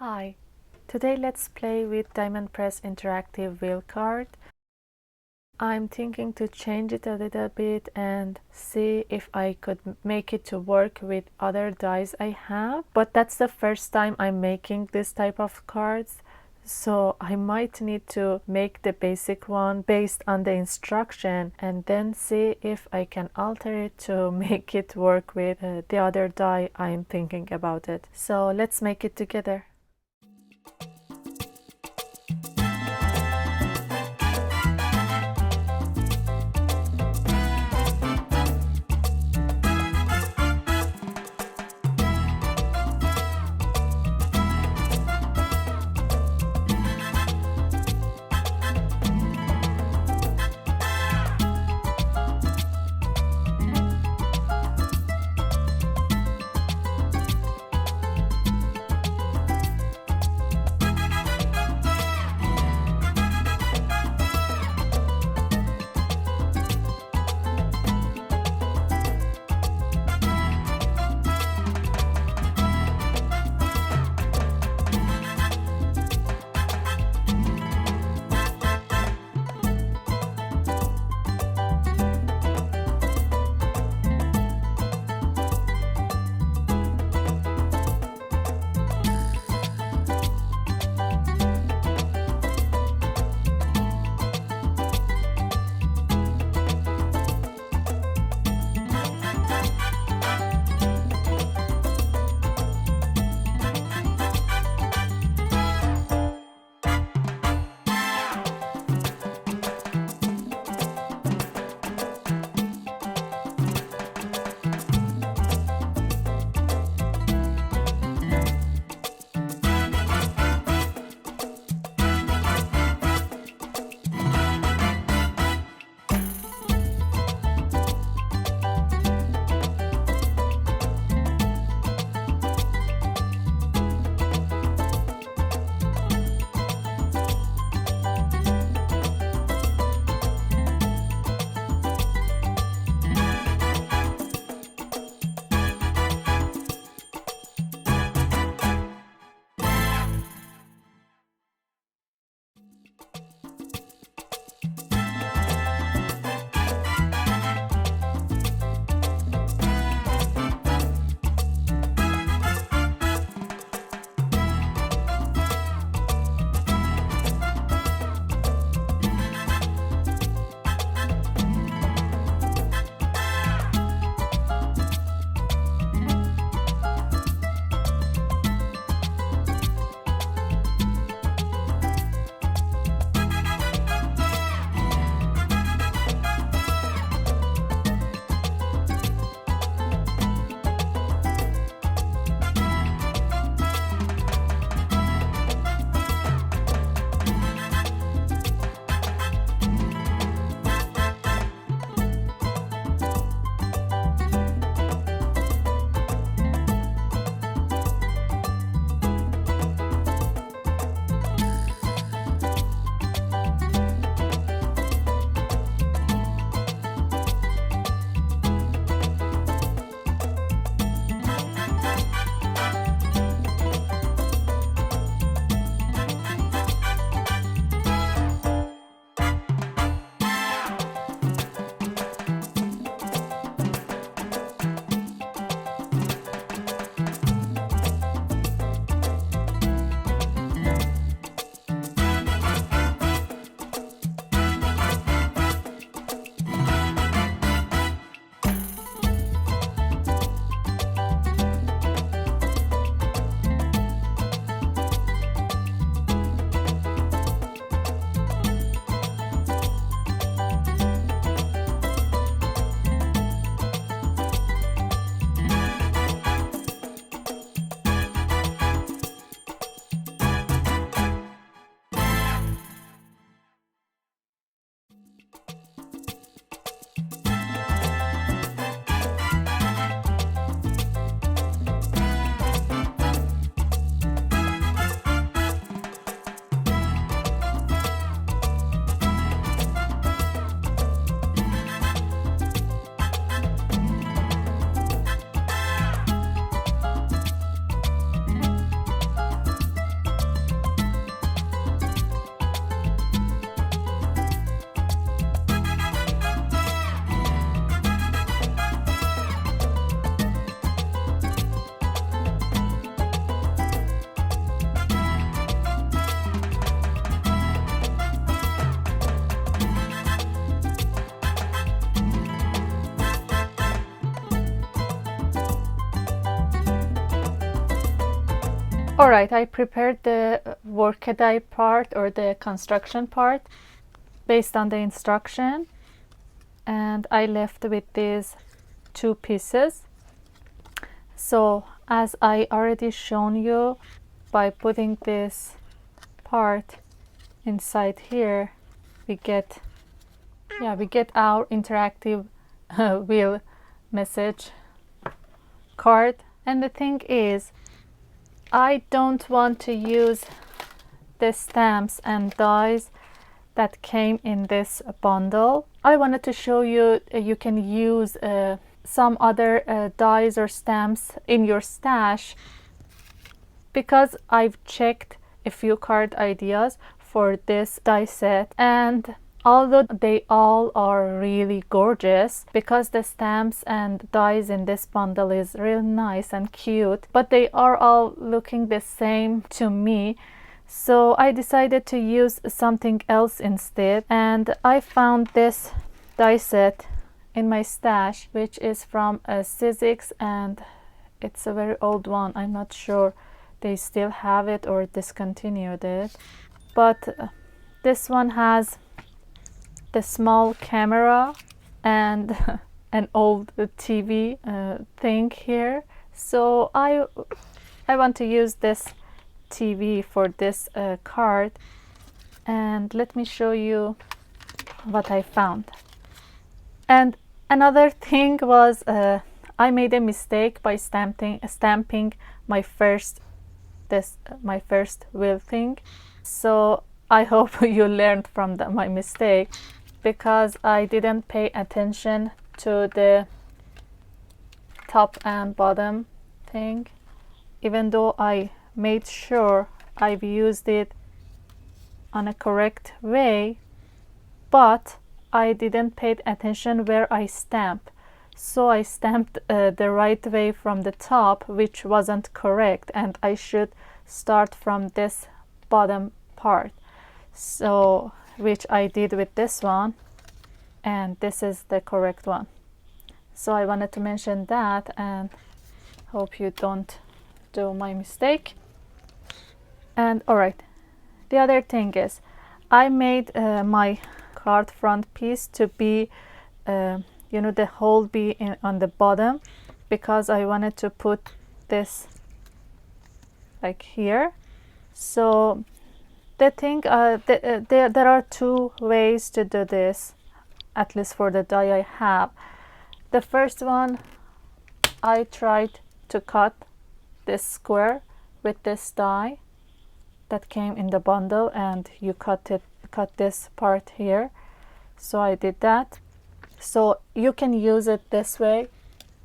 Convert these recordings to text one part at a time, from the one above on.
Hi, today let's play with Diamond Press Interactive Wheel card. I'm thinking to change it a little bit and see if I could make it to work with other dies I have, but that's the first time I'm making this type of cards, so I might need to make the basic one based on the instruction and then see if I can alter it to make it work with the other die I'm thinking about it. So let's make it together. Alright, I prepared the workaday part or the construction part based on the instruction, and I left with these 2 pieces. So as I already shown you, by putting this part inside here, we get our interactive wheel message card. And the thing is, I don't want to use the stamps and dies that came in this bundle. I wanted to show you you can use some other dies or stamps in your stash, because I've checked a few card ideas for this die set, and although they all are really gorgeous, because the stamps and dies in this bundle is real nice and cute, but they are all looking the same to me. So I decided to use something else instead, and I found this die set in my stash, which is from Sizzix, and it's a very old one. I'm not sure they still have it or discontinued it, but this one has the small camera and an old TV thing here. So I want to use this TV for this card, and let me show you what I found. And another thing was I made a mistake by stamping my first wheel thing. So I hope you learned from my mistake, because I didn't pay attention to the top and bottom thing, even though I made sure I've used it on a correct way, but I didn't pay attention where I stamp. So I stamped the right way from the top, which wasn't correct, and I should start from this bottom part. So which I did with this one, and this is the correct one. So I wanted to mention that, and hope you don't do my mistake. And alright, the other thing is, I made my card front piece to be the hole be on the bottom, because I wanted to put this like here. So the thing there are 2 ways to do this, at least for the die I have. The first one, I tried to cut this square with this die that came in the bundle, and you cut this part here. So I did that. So you can use it this way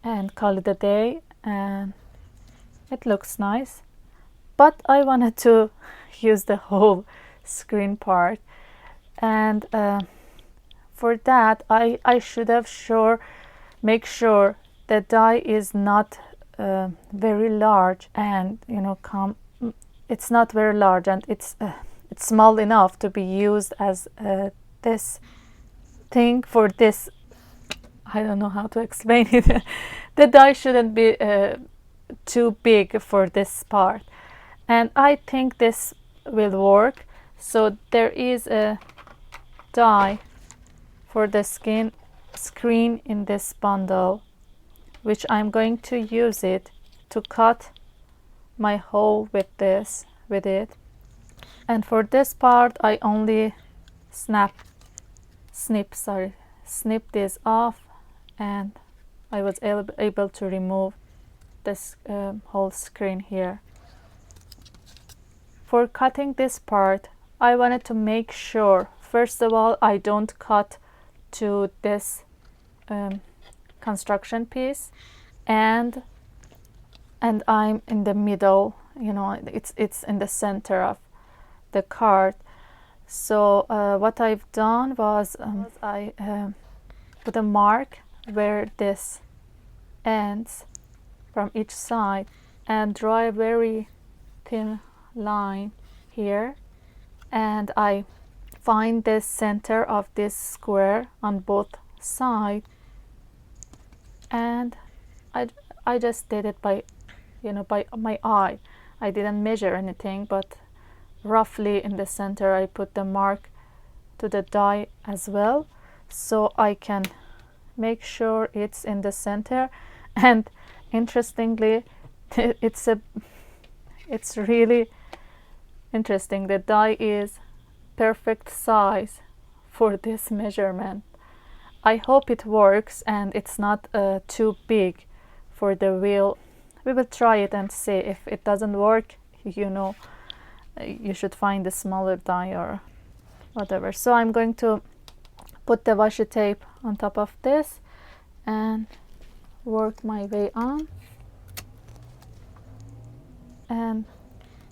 and call it a day, and it looks nice. But I wanted to use the whole screen part, and for that I should have make sure the die is not very large, and it's not very large, and it's small enough to be used as this thing for this. I don't know how to explain it. The die shouldn't be too big for this part, and I think this will work. So there is a die for the screen in this bundle, which I'm going to use it to cut my hole with it. And for this part, I only snip this off, and I was able to remove this whole screen here. For cutting this part, I wanted to make sure, first of all, I don't cut to this construction piece, and I'm in the middle, it's in the center of the card. So what I've done was I put a mark where this ends from each side, and draw a very thin line here, and I find the center of this square on both sides, and I just did it by by my eye. I didn't measure anything, but roughly in the center I put the mark to the die as well, so I can make sure it's in the center. And interestingly, it's really interesting. The die is perfect size for this measurement. I hope it works and it's not too big for the wheel. We will try it and see. If it doesn't work, you know, you should find a smaller die or whatever. So I'm going to put the washi tape on top of this and work my way on. And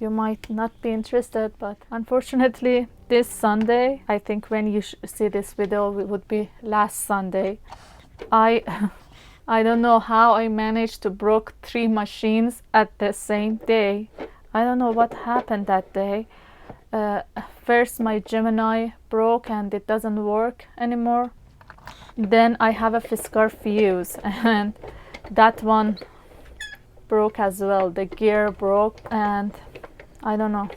you might not be interested, but unfortunately this Sunday, I think when you see this video, it would be last Sunday, I don't know how I managed to broke 3 machines at the same day. I don't know what happened that day. First my Gemini broke and it doesn't work anymore. Then I have a Fiskar fuse and that one broke as well. The gear broke and I don't know.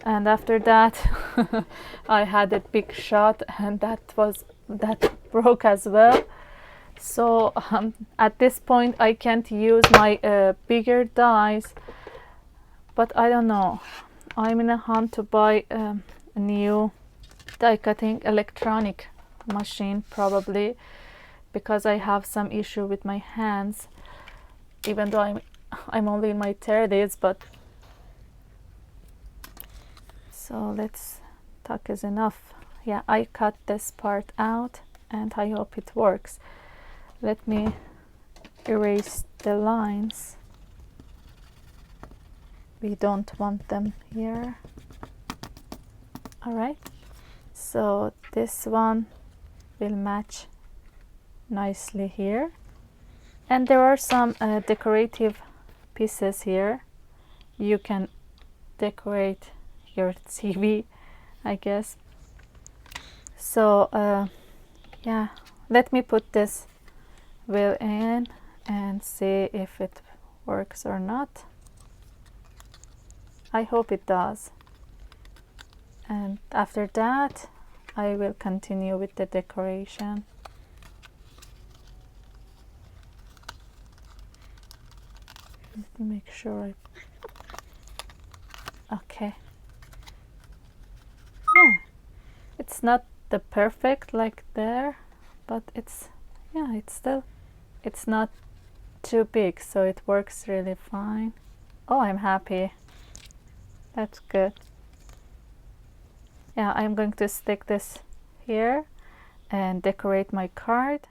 And after that I had a big shot and that broke as well. So at this point I can't use my bigger dies, but I don't know. I'm in a hunt to buy a new die cutting electronic machine, probably, because I have some issue with my hands, even though I'm only in my 30s. But so let's talk is enough. Yeah, I cut this part out and I hope it works. Let me erase the lines. We don't want them here. All right, so this one will match nicely here. And there are some decorative pieces here. You can decorate your TV, I guess. So yeah, let me put this wheel in and see if it works or not. I hope it does. And after that I will continue with the decoration. Let me make sure okay. Yeah, it's not the perfect like there, but it's, yeah, it's still, it's not too big, so it works really fine. Oh, I'm happy. That's good. Yeah, I'm going to stick this here and decorate my card.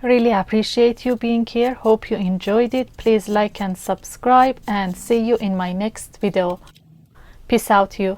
Really appreciate you being here. Hope you enjoyed it. Please like and subscribe, and see you in my next video. Peace out, you.